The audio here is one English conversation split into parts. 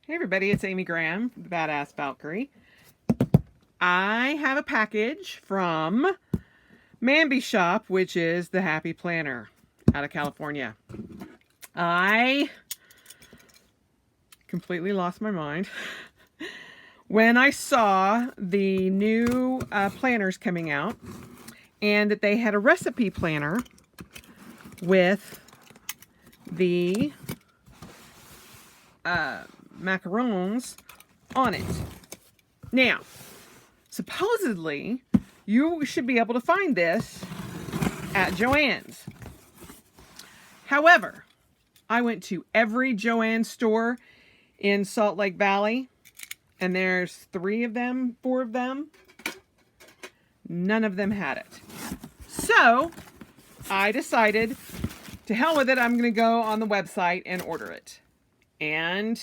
Hey everybody, it's Amy Graham, the Badass Valkyrie. I have a package from Manby Shop, which is the Happy Planner out of California. I completely lost my mind when I saw the new planners coming out and that they had a recipe planner with the macarons on it. Now, supposedly, you should be able to find this at Joann's. However, I went to every Joann's store in Salt Lake Valley, and there's 3 of them, 4 of them. None of them had it. So, I decided, to hell with it, I'm going to go on the website and order it. And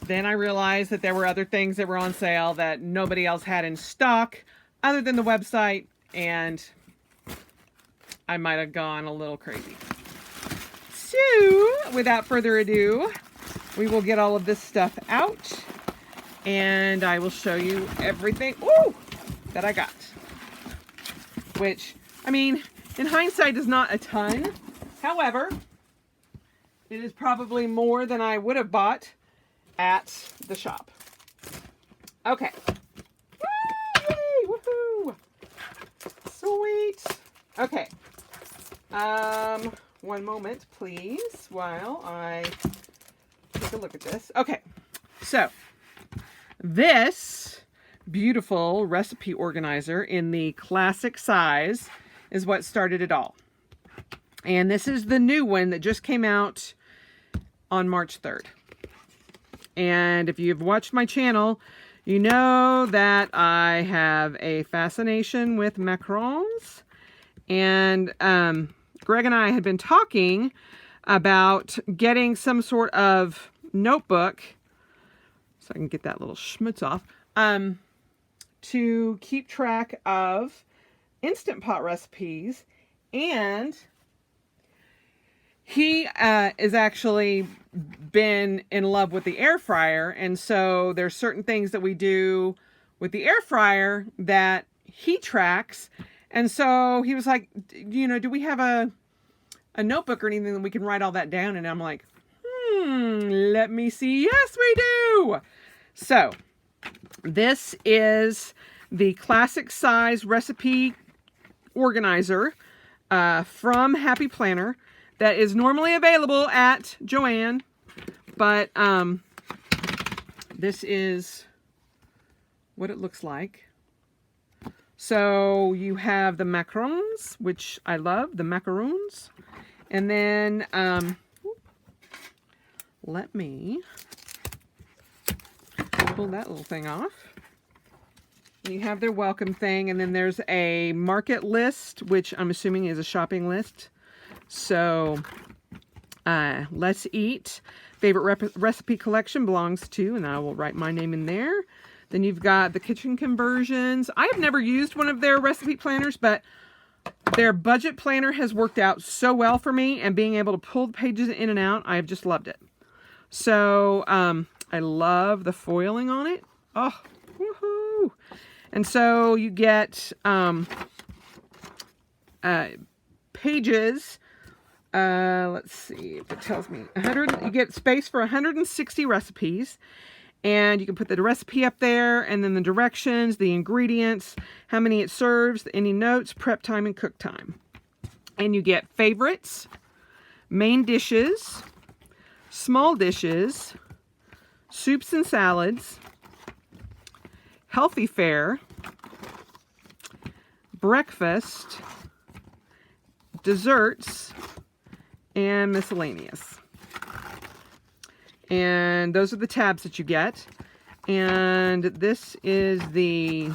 then I realized that there were other things that were on sale that nobody else had in stock other than the website, and I might have gone a little crazy. So, without further ado, we will get all of this stuff out, and I will show you everything that I got. Which, I mean, in hindsight is not a ton. However, it is probably more than I would have bought at the shop. Okay. Yay! Woohoo! Sweet. Okay. One moment, please, while I take a look at this. Okay. So, this beautiful recipe organizer in the classic size is what started it all. And this is the new one that just came out on March 3rd. And if you've watched my channel, you know that I have a fascination with macarons. And Greg and I had been talking about getting some sort of notebook, so I can get that little schmutz off, to keep track of Instant Pot recipes. And he is actually been in love with the air fryer, and so there's certain things that we do with the air fryer that he tracks. And so he was like, you know, do we have a notebook or anything that we can write all that down? And I'm like, let me see. Yes, we do. So this is the classic size recipe organizer from Happy Planner that is normally available at Joann, but this is what it looks like. So you have the macarons, which I love, the macaroons. And then, let me pull that little thing off. You have their welcome thing, and then there's a market list, which I'm assuming is a shopping list. So, let's eat. Favorite recipe collection belongs to, and I will write my name in there. Then you've got the kitchen conversions. I have never used one of their recipe planners, but their budget planner has worked out so well for me, and being able to pull the pages in and out, I have just loved it. So, I love the foiling on it. Oh, woohoo! And so you get pages. Let's see if it tells me 100. You get space for 160 recipes, and you can put the recipe up there, and then the directions, the ingredients, how many it serves, any notes, prep time, and cook time. And you get favorites, main dishes, small dishes, soups and salads, healthy fare, breakfast, desserts, and miscellaneous. And those are the tabs that you get. And this is the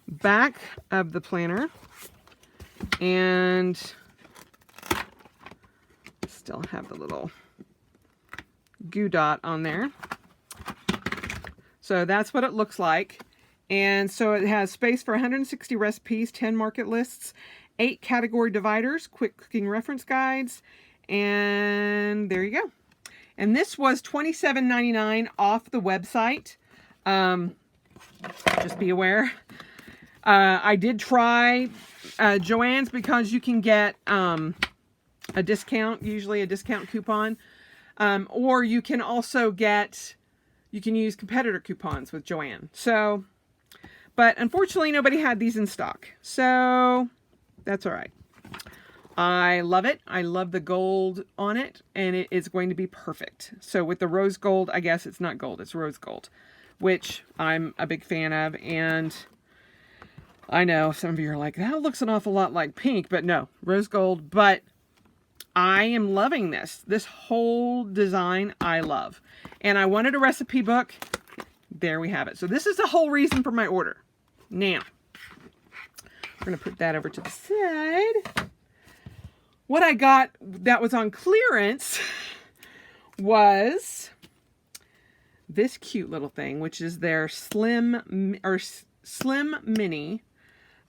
back of the planner. And still have the little goo dot on there. So that's what it looks like. And so it has space for 160 recipes, 10 market lists, 8 category dividers, quick cooking reference guides, and there you go. And this was $27.99 off the website. Just be aware. I did try Joann's because you can get a discount, usually a discount coupon. Or you can also you can use competitor coupons with Joann. So, but unfortunately nobody had these in stock. So that's all right. I love it. I love the gold on it, and it is going to be perfect. So with the rose gold, I guess it's not gold, it's rose gold, which I'm a big fan of. And I know some of you are like, that looks an awful lot like pink, but no, rose gold. But I am loving this. This whole design I love. And I wanted a recipe book. There we have it. So this is the whole reason for my order. Now, we're going to put that over to the side. What I got that was on clearance was this cute little thing, which is their Slim Mini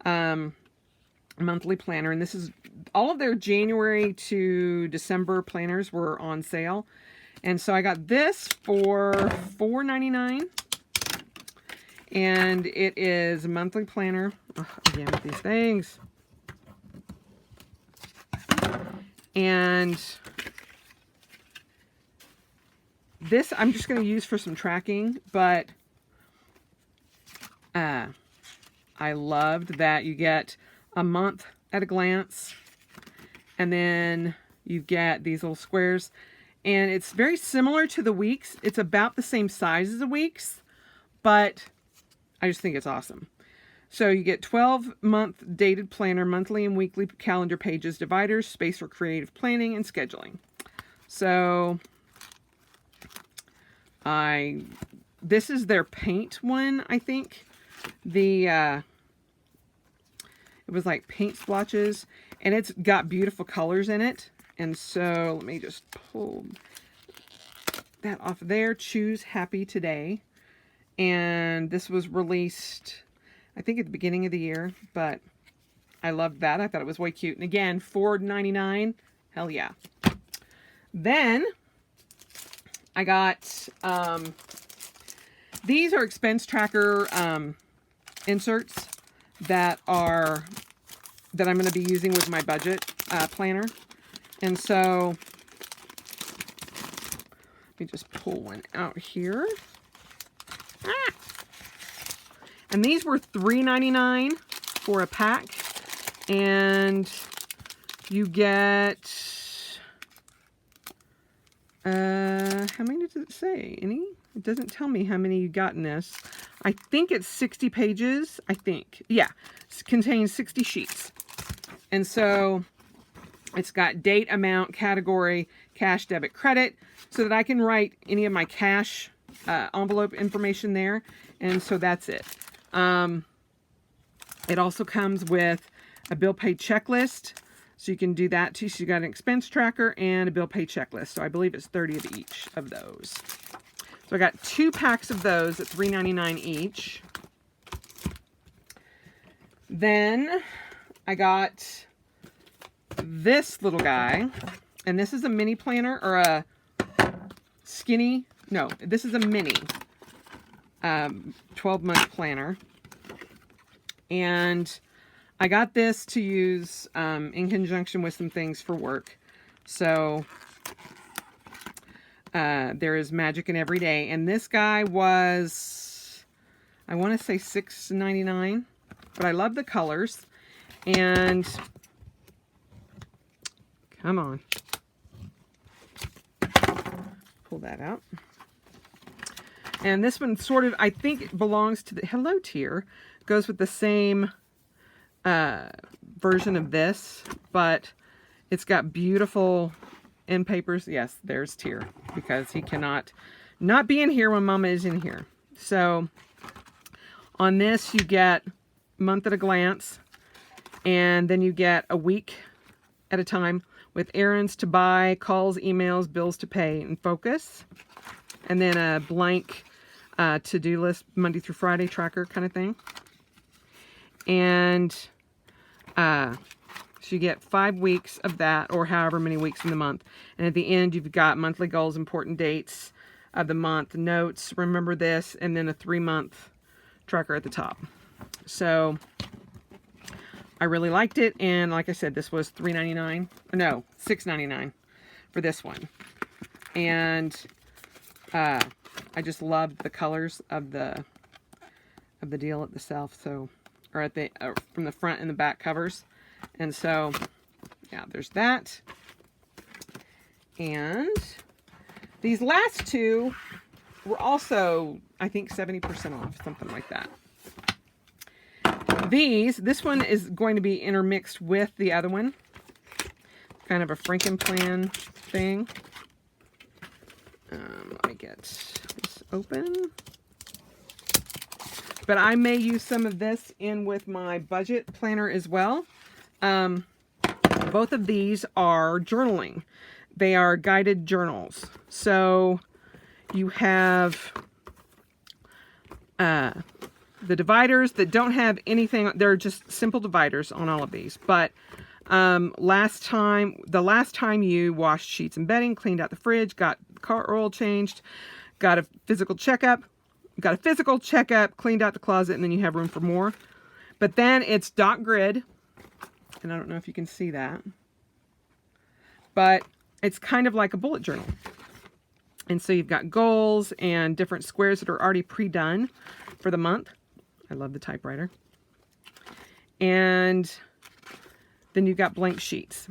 monthly planner. And this is all of their January to December planners were on sale. And so I got this for $4.99. And it is a monthly planner. Oh, again, with these things. And this I'm just going to use for some tracking, but I loved that you get a month at a glance, and then you get these little squares, and it's very similar to the weeks. It's about the same size as the weeks, but I just think it's awesome. So you get 12-month dated planner, monthly and weekly calendar pages, dividers, space for creative planning and scheduling. So this is their paint one, I think. It was like paint splotches, and it's got beautiful colors in it. And so let me just pull that off there. Choose Happy Today. And this was released, I think, at the beginning of the year, but I loved that. I thought it was way cute. And again, $4.99. Hell yeah. Then I got these are expense tracker inserts that I'm going to be using with my budget planner. And so let me just pull one out here. And these were $3.99 for a pack. And you get, how many does it say? Any? It doesn't tell me how many you got in this. I think it's 60 pages. I think. Yeah. It contains 60 sheets. And so it's got date, amount, category, cash, debit, credit, so that I can write any of my cash envelope information there. And so that's it. It also comes with a bill pay checklist, so you can do that too. So you got an expense tracker and a bill pay checklist. So I believe it's 30 of each of those. So I got 2 packs of those at $3.99 each. Then I got this little guy, and this is a mini planner, or a skinny, no, this is a mini 12-month planner. And I got this to use in conjunction with some things for work. So there is magic in every day. And this guy was, I want to say $6.99, but I love the colors. And come on, pull that out. And this one sort of, I think, belongs to the Hello tier. Goes with the same version of this, but it's got beautiful end papers. Yes, there's tier, because he cannot not be in here when Mama is in here. So on this, you get month at a glance, and then you get a week at a time with errands to buy, calls, emails, bills to pay, and focus. And then a blank to-do list, Monday through Friday tracker kind of thing. And So you get 5 weeks of that, or however many weeks in the month. And at the end, you've got monthly goals, important dates of the month, notes, remember this, and then a 3-month tracker at the top. So I really liked it. And like I said, this was $3.99. No, $6.99 for this one. And I just loved the colors of the deal itself. So, or at the from the front and the back covers. And so, yeah, there's that. And these last two were also, I think, 70% off, something like that. This one is going to be intermixed with the other one. Kind of a Frankenplan thing. Let me get this open. But I may use some of this in with my budget planner as well. Both of these are journaling. They are guided journals. So you have the dividers that don't have anything. They're just simple dividers on all of these. But the last time you washed sheets and bedding, cleaned out the fridge, got car oil changed, got a physical checkup, cleaned out the closet, and then you have room for more. But then it's dot grid, and I don't know if you can see that, but it's kind of like a bullet journal. And so you've got goals and different squares that are already pre-done for the month. I love the typewriter. And then you've got blank sheets.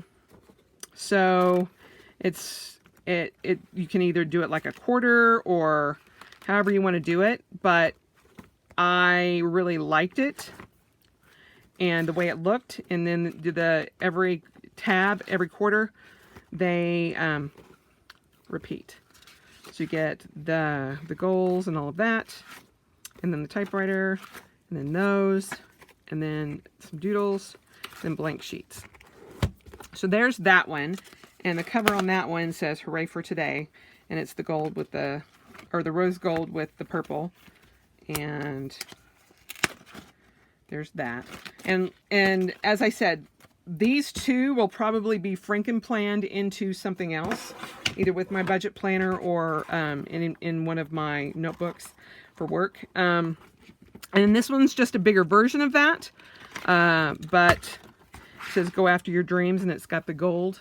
So you can either do it like a quarter or however you want to do it, but I really liked it and the way it looked. And then every tab, every quarter, they repeat. So you get the goals and all of that, and then the typewriter, and then those, and then some doodles, and blank sheets. So there's that one, and the cover on that one says "Hooray for Today," and it's the gold with the rose gold with the purple, and there's that. And as I said, these two will probably be Frankenplanned into something else, either with my budget planner or in one of my notebooks for work. And this one's just a bigger version of that, but it says "Go After Your Dreams," and it's got the gold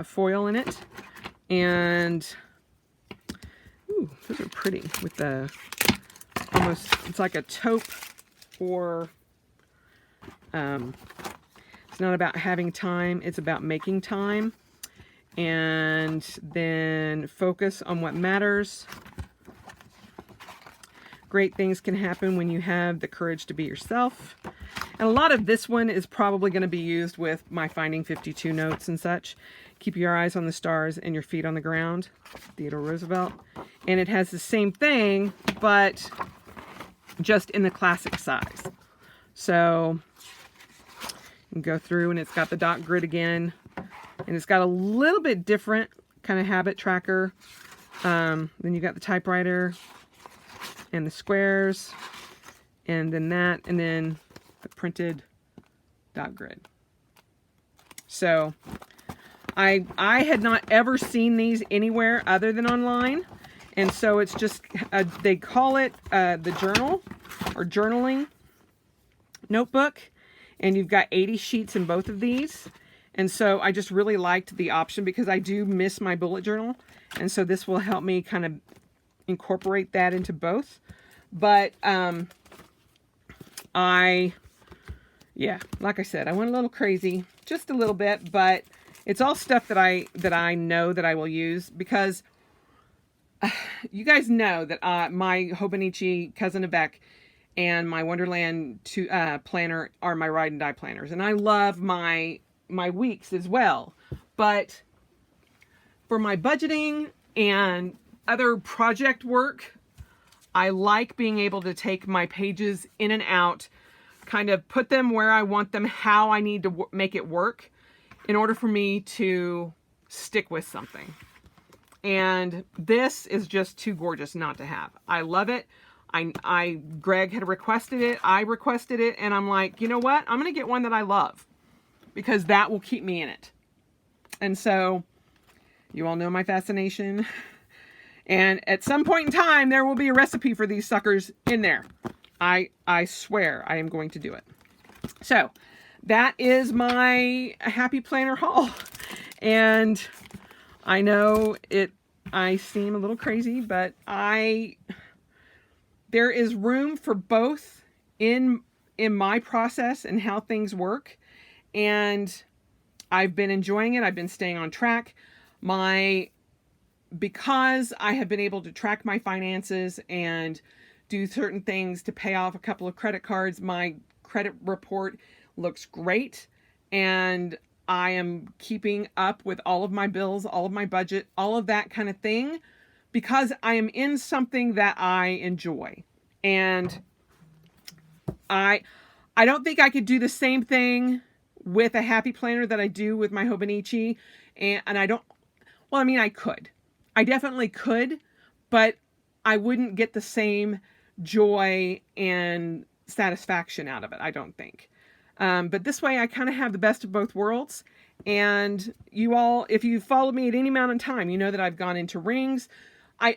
foil in it. And ooh, those are pretty with the almost, it's like a taupe, or it's not about having time, it's about making time. And then focus on what matters. Great things can happen when you have the courage to be yourself. And a lot of this one is probably going to be used with my Finding 52 notes and such. Keep your eyes on the stars and your feet on the ground. Theodore Roosevelt. And it has the same thing, but just in the classic size. So you can go through, and it's got the dot grid again. And it's got a little bit different kind of habit tracker. Then you got the typewriter and the squares, and then that, and then the printed dot grid. So I had not ever seen these anywhere other than online. And so it's just, they call it the journal or journaling notebook. And you've got 80 sheets in both of these. And so I just really liked the option because I do miss my bullet journal. And so this will help me kind of incorporate that into both. But yeah, like I said, I went a little crazy, just a little bit, but it's all stuff that I know that I will use, because you guys know that my Hobonichi Cousin of Beck and my Wonderland planner are my ride and die planners. And I love my weeks as well. But for my budgeting and other project work, I like being able to take my pages in and out, kind of put them where I want them, how I need to make it work in order for me to stick with something. And this is just too gorgeous not to have. I love it. Greg had requested it. I requested it. And I'm like, you know what? I'm going to get one that I love, because that will keep me in it. And so you all know my fascination. And at some point in time, there will be a recipe for these suckers in there. I swear I am going to do it. So that is my Happy Planner haul. And I know I seem a little crazy, but there is room for both in my process and how things work. And I've been enjoying it. I've been staying on track. Because I have been able to track my finances and do certain things to pay off a couple of credit cards, my credit report looks great. And I am keeping up with all of my bills, all of my budget, all of that kind of thing, because I am in something that I enjoy. And I don't think I could do the same thing with a Happy Planner that I do with my Hobonichi. And I could. I definitely could, but I wouldn't get the same joy and satisfaction out of it, I don't think. But this way I kind of have the best of both worlds. And you all, if you followed me at any amount of time, you know that I've gone into rings. I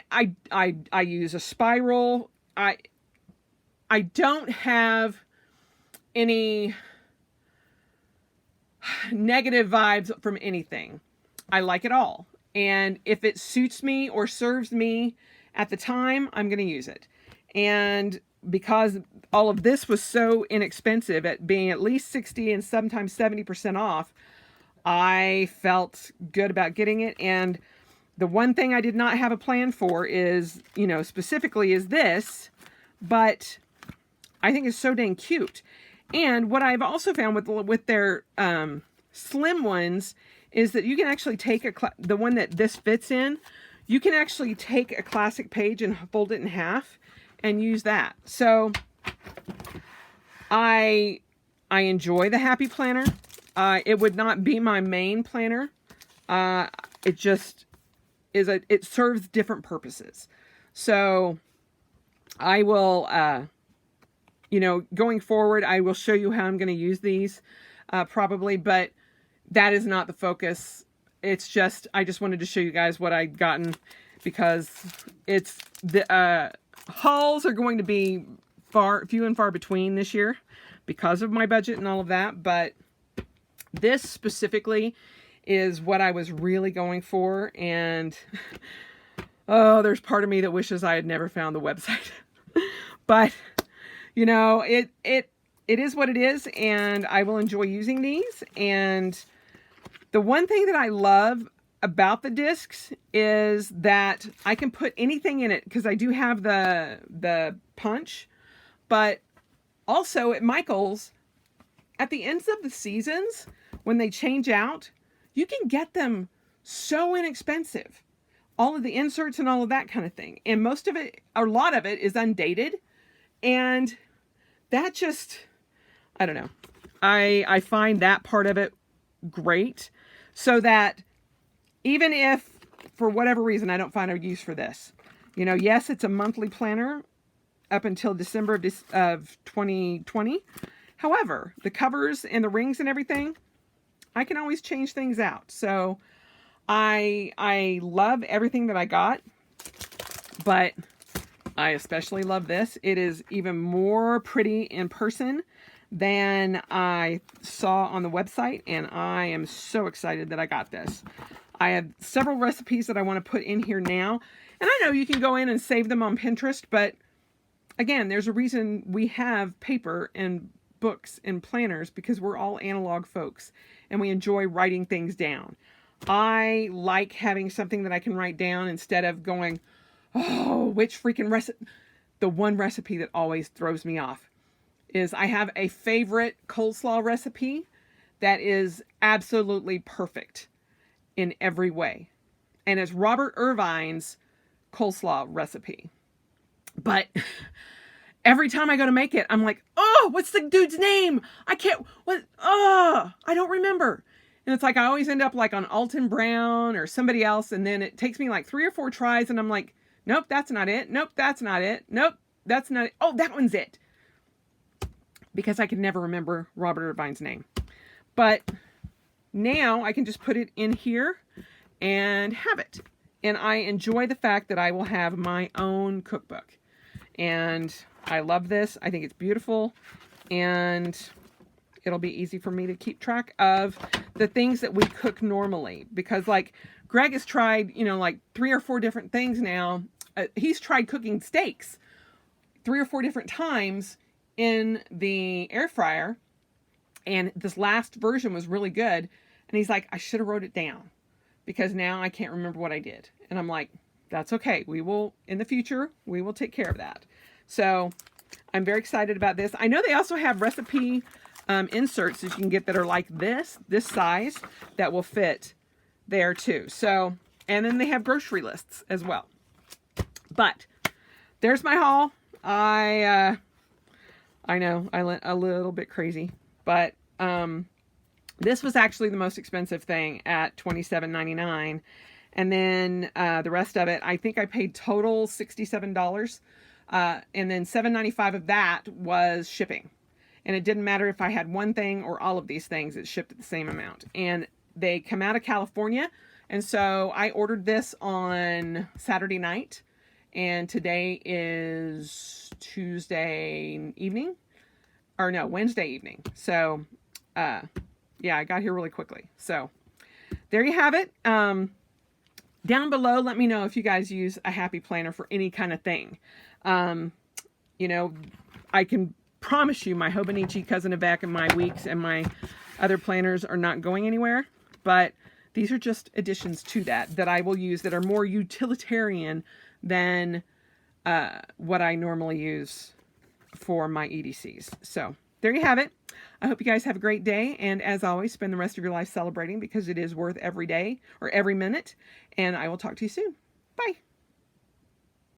use a spiral. I don't have any negative vibes from anything. I like it all. And if it suits me or serves me at the time, I'm going to use it. And because all of this was so inexpensive, at being at least 60 and sometimes 70% off, I felt good about getting it. And the one thing I did not have a plan for is, specifically is this, but I think it's so dang cute. And what I've also found with their slim ones is that you can actually take the one that this fits in, you can actually take a classic page and fold it in half and use that. So I enjoy the Happy Planner. It would not be my main planner. It just is it serves different purposes. So I will, going forward, I will show you how I'm going to use these probably, but that is not the focus. It's just, I just wanted to show you guys what I'd gotten, because it's the hauls are going to be few and far between this year because of my budget and all of that. But this specifically is what I was really going for. And oh, there's part of me that wishes I had never found the website. But it is what it is, and I will enjoy using these. And the one thing that I love about the discs is that I can put anything in it, because I do have the punch, but also at Michael's, at the ends of the seasons, when they change out, you can get them so inexpensive. All of the inserts and all of that kind of thing. And most of it, a lot of it is undated. And that just, I don't know. I find that part of it great. So that even if, for whatever reason, I don't find a use for this, yes, it's a monthly planner up until December of 2020. However, the covers and the rings and everything, I can always change things out. So I love everything that I got, but I especially love this. It is even more pretty in person than I saw on the website, and I am so excited that I got this. I have several recipes that I want to put in here now, and I know you can go in and save them on Pinterest, but again, there's a reason we have paper and books and planners, because we're all analog folks and we enjoy writing things down. I like having something that I can write down instead of going, oh, which freaking recipe. The one recipe that always throws me off is I have a favorite coleslaw recipe that is absolutely perfect in every way. And it's Robert Irvine's coleslaw recipe. But every time I go to make it, I'm like, oh, what's the dude's name? I don't remember. And it's like, I always end up like on Alton Brown or somebody else. And then it takes me like 3 or 4 tries. And I'm like, nope, that's not it. Nope, that's not it. Nope, that's not it. Oh, that one's it. Because I could never remember Robert Irvine's name. But now I can just put it in here and have it. And I enjoy the fact that I will have my own cookbook. And I love this. I think it's beautiful. And it'll be easy for me to keep track of the things that we cook normally. Because like Greg has tried, you know, like 3 or 4 different things now. He's tried cooking steaks 3 or 4 different times in the air fryer. And this last version was really good. And he's like, I should have wrote it down because now I can't remember what I did. And I'm like, that's okay. We will, in the future, we will take care of that. So I'm very excited about this. I know they also have recipe inserts that you can get that are like this size that will fit there too. So, and then they have grocery lists as well. But there's my haul. I know I went a little bit crazy, but this was actually the most expensive thing at $27.99. And then the rest of it, I think I paid total $67. And then $7.95 of that was shipping. And it didn't matter if I had one thing or all of these things, it shipped at the same amount. And they come out of California. And so I ordered this on Saturday night. And today is Tuesday evening. Or no, Wednesday evening. So, yeah, I got here really quickly. So, there you have it. Down below, let me know if you guys use a Happy Planner for any kind of thing. You know, I can promise you my Hobonichi, Cousin Avec, and my Weeks and my other planners are not going anywhere. But these are just additions to that I will use that are more utilitarian than what I normally use for my EDCs. So there you have it. I hope you guys have a great day. And as always, spend the rest of your life celebrating because it is worth every day or every minute. And I will talk to you soon. Bye.